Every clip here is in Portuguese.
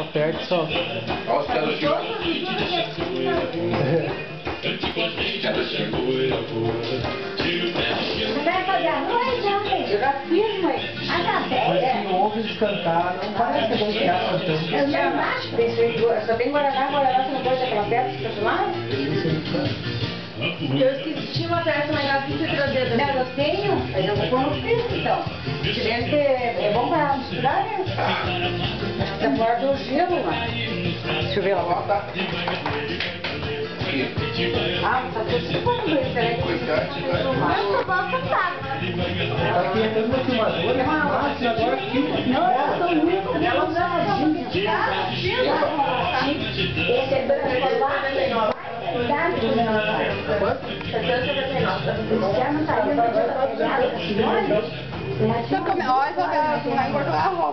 só perde só. Olha os caras aqui. Você vai fazer a noite, homem? Eu já fiz, mãe. Ah, tá bem. Mas se ouve eles cantar, não parece que é dois caras cantando. Eu não acho. Só tem Guaraná, você não pode aquela peça que tá lá? Eu esqueci, tinha uma peça na garrafinha de trazer. Não, eu tenho, mas eu vou pôr no freezer então. Se deve ter, é bom pra misturar, né? Você bota o gelo lá. Deixa eu ver lá. Ah, tá tudo bom, né? Não, eu vou cantar. Tá aqui entrando no filmador, né? Mas agora aqui. Não, eu tô muito. Ela usa esse é branco.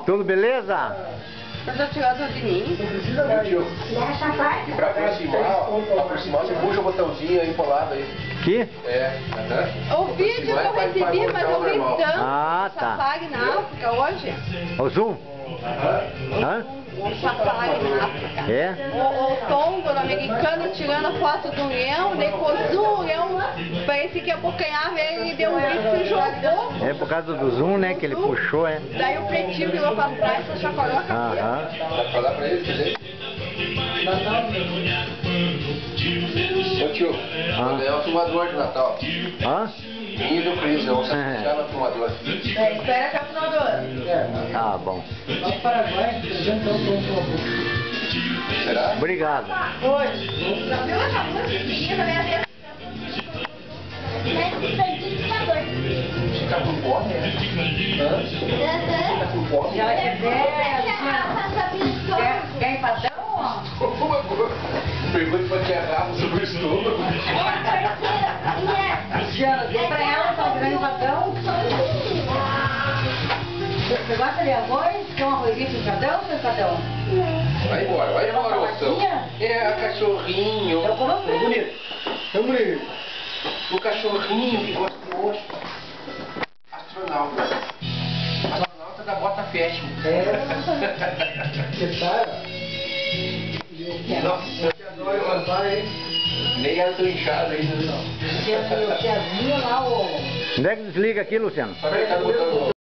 Tudo beleza? E pra aproximar, você puxa o botãozinho aí empolado aí. Aqui? É. O vídeo que eu recebi, mas eu vi tanto Ah, tá. Safari na África hoje. O zoom? Hã? O Safari na África. É? O Tom do americano tirando foto do leão, depois o leão parecia que abocanhava ele e deu um grito e jogou. É por causa do zoom, né? Que ele puxou, é? Daí o pretinho virou pra trás e chacoalhou a cabeça. Aham. Vai falar pra ele, dizer? Ô tio, vou ganhar um filmador de Natal. Hã? Minha do Cris, vamos se associar no filmador. Espera até o final do ano. Tá bom. Lá no Paraguai, presentão pronto. Será? Obrigado. Hoje. Já viu essa musiquinha da minha vez? Você tá com fome, né? Hã? Tá com fome? Já vai ter quer empadão? Pergunta pra tia Rafa sobre o estômago. Luciana, dê pra ela, tá virando empadão. Você gosta de arroz? Quer um arrozinho com empadão, seu empadão? Vai embora, Oção. É, a cachorrinho. Eu como É bonito. É bonito. O cachorrinho que gosta de osso. Astronauta. Astronauta da bota fashion. Você sabe? Nossa, eu adoro levantar, hein? Nem era tão inchado ainda, não. Tiazinha lá, o... Onde é que desliga aqui, Luciano? Tá botando